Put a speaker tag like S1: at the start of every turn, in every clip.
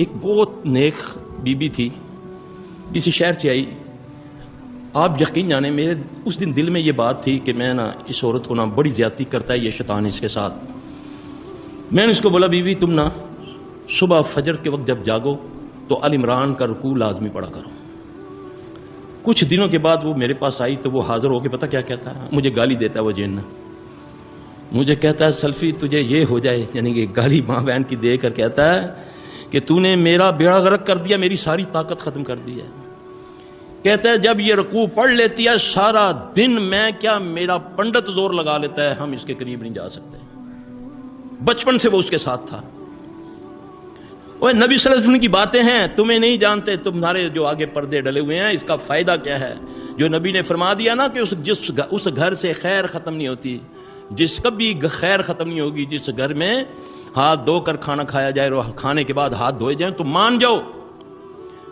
S1: ایک بہت نیک be be تھی، کسی شہر سے آئی. آپ یقین جانے میرے اس دن دل میں یہ بات تھی کہ میں نا اس عورت کو نا بڑی زیادتی کرتا ہے یہ شیطان اس کے ساتھ. میں نے اس کو بولا بی بی تم نا صبح فجر کے وقت جب جاگو تو آل عمران کا رکوع لازمی پڑھا کرو. کچھ دنوں کے بعد وہ میرے پاس آئی تو وہ حاضر ہو کے پتہ کیا کہتا ہے، مجھے گالی دیتا ہے وہ جن. مجھے کہتا ہے سلفی تجھے یہ ہو جائے، یعنی کہ گالی ماں بہن کی دے کر کہتا ہے کہ تو نے میرا بیڑا غرق کر دیا، میری ساری طاقت ختم کر دی ہے. کہتا ہے جب یہ رکوع پڑھ لیتی ہے سارا دن میں کیا میرا پنڈت زور لگا لیتا ہے، ہم اس کے قریب نہیں جا سکتے. بچپن سے وہ اس کے ساتھ تھا. اور نبی صلی اللہ علیہ وسلم کی باتیں ہیں، تمہیں نہیں جانتے، تمہارے جو آگے پردے ڈلے ہوئے ہیں. اس کا فائدہ کیا ہے؟ جو نبی نے فرما دیا نا کہ اس گھر سے خیر ختم نہیں ہوتی، جس کبھی خیر ختم نہیں ہوگی جس گھر میں ہاتھ دھو کر کھانا کھایا جائے اور کھانے کے بعد ہاتھ دھوئے جائیں. تو مان جاؤ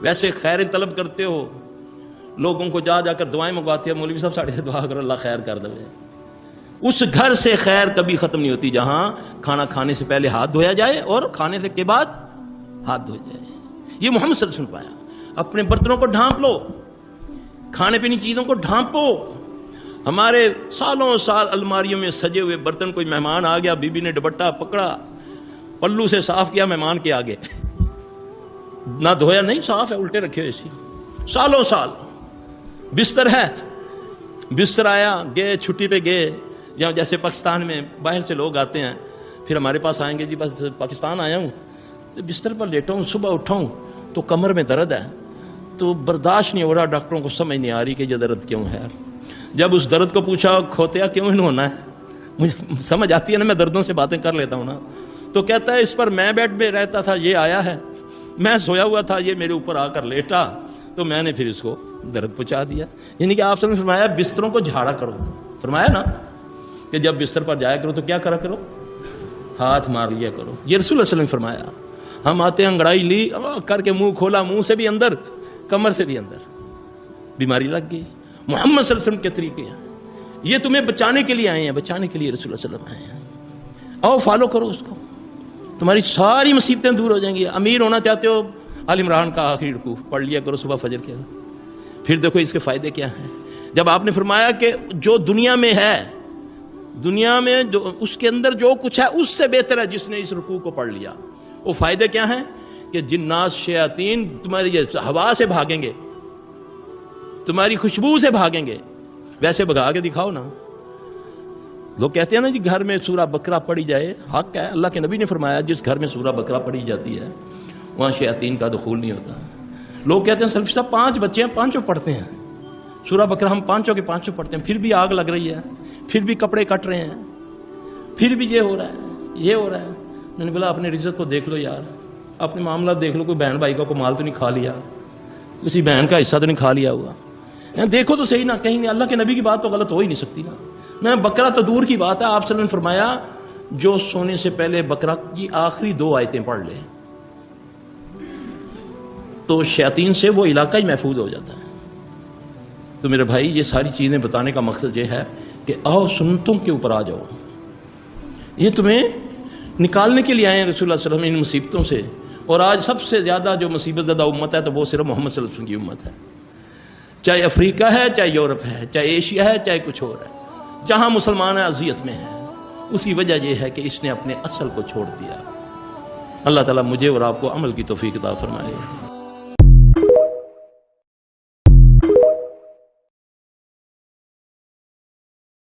S1: ویسے خیریں طلب کرتے ہو، لوگوں کو جا کر دعائیں منگواتے ہیں، مولوی صاحب ساڑھے سے دعا کرو اللہ خیر کر دے. اس گھر سے خیر کبھی ختم نہیں ہوتی جہاں کھانا کھانے سے پہلے ہاتھ دھویا جائے اور کھانے سے کے بعد ہاتھ دھویا جائے. یہ محمد صلی اللہ علیہ وسلم پایا. اپنے برتنوں کو ڈھانپ لو، کھانے پینے چیزوں کو ڈھانپو. ہمارے سالوں سال الماریوں میں سجے ہوئے برتن، کوئی مہمان آ گیا، بی بی نے دوپٹہ پکڑا، پلو سے صاف کیا مہمان کے آگے، نہ دھویا نہیں، صاف ہے، الٹے رکھے ہوئے سی سالوں سال. بستر ہے، بستر آیا، گئے چھٹی پہ گئے، یا جیسے پاکستان میں باہر سے لوگ آتے ہیں پھر ہمارے پاس آئیں گے، جی بس پاکستان آیا ہوں، بستر پر لیٹا ہوں، صبح اٹھا ہوں تو کمر میں درد ہے، تو برداشت نہیں ہو رہا، ڈاکٹروں کو سمجھ نہیں آ رہی کہ یہ درد کیوں ہے. جب اس درد کو پوچھا کھوتیا کیوں ہونا ہے، مجھے سمجھ آتی ہے نا، میں دردوں سے باتیں کر لیتا ہوں نا. تو کہتا ہے اس پر میں بیڈ میں رہتا تھا، یہ آیا ہے، میں سویا ہوا تھا، یہ میرے اوپر آ کر لیٹا تو میں نے پھر اس کو درد پہنچا دیا. یعنی کہ آپ نے فرمایا بستروں کو جھاڑا کرو. فرمایا نا کہ جب بستر پر جایا کرو تو کیا کرا کرو، ہاتھ مار لیا کرو. یہ رسول اللہ صلی اللہ علیہ وسلم نے فرمایا. ہم آتے ہیں انگڑائی لی کر کے منہ کھولا، منہ سے بھی اندر، کمر سے بھی اندر، بیماری لگ گئی. محمد صلی اللہ علیہ وسلم کے طریقے ہیں، یہ تمہیں بچانے کے لیے آئے ہیں، بچانے کے لیے رسول اللہ صلی اللہ علیہ وسلم آئے ہیں. آؤ فالو کرو اس کو، تمہاری ساری مصیبتیں دور ہو جائیں گی. امیر ہونا چاہتے ہو، آل عمران کا آخری رکوع پڑھ لیا کرو صبح فجر کے. پھر دیکھو اس کے فائدے کیا ہیں. جب آپ نے فرمایا کہ جو دنیا میں ہے، دنیا میں جو اس کے اندر جو کچھ ہے اس سے بہتر ہے جس نے اس رکوع کو پڑھ لیا. وہ فائدے کیا ہیں کہ جنات شیاطین تمہاری ہوا سے بھاگیں گے، تمہاری خوشبو سے بھاگیں گے. ویسے بھگا کے دکھاؤ نا. لوگ کہتے ہیں نا جی گھر میں سورہ بقرہ پڑھی جائے، حق ہے، اللہ کے نبی نے فرمایا جس گھر میں سورہ بقرہ پڑھی جاتی ہے وہاں شیاطین کا دخول نہیں ہوتا. لوگ کہتے ہیں سلفی صاحب 5 بچے ہیں، 5 پڑھتے ہیں سورہ بقرہ، ہم 5 کے 5 پڑھتے ہیں، پھر بھی آگ لگ رہی ہے، پھر بھی کپڑے کٹ رہے ہیں، پھر بھی یہ ہو رہا ہے، یہ ہو رہا ہے. میں نے بولا اپنے رزق کو دیکھ لو یار، اپنے معاملات دیکھ لو، کوئی بہن بھائی کا کوئی مال تو نہیں کھا لیا، کسی بہن کا حصہ تو نہیں کھا لیا ہوا. دیکھو تو صحیح نا، کہیں نہیں. اللہ کے نبی کی بات تو غلط ہو ہی نہیں سکتی نا. میں بقرہ تو دور کی بات ہے، آپ صلی اللہ علیہ وسلم نے فرمایا جو سونے سے پہلے بقرہ کی آخری 2 آیتیں پڑھ لے تو شیاطین سے وہ علاقہ ہی محفوظ ہو جاتا ہے. تو میرے بھائی یہ ساری چیزیں بتانے کا مقصد یہ ہے کہ آؤ سنتوں کے اوپر آ جاؤ. یہ تمہیں نکالنے کے لیے آئے ہیں رسول اللہ صلی اللہ علیہ وسلم ان مصیبتوں سے. اور آج سب سے زیادہ جو مصیبت زدہ امت ہے تو وہ صرف محمد صلی اللہ علیہ وسلم کی امت ہے. چاہے افریقہ ہے، چاہے یورپ ہے، چاہے ایشیا ہے، چاہے کچھ اور ہے، جہاں مسلمان اذیت میں ہیں اسی وجہ یہ ہے کہ اس نے اپنے اصل کو چھوڑ دیا. اللہ تعالیٰ مجھے اور آپ کو عمل کی توفیق عطا فرمائے.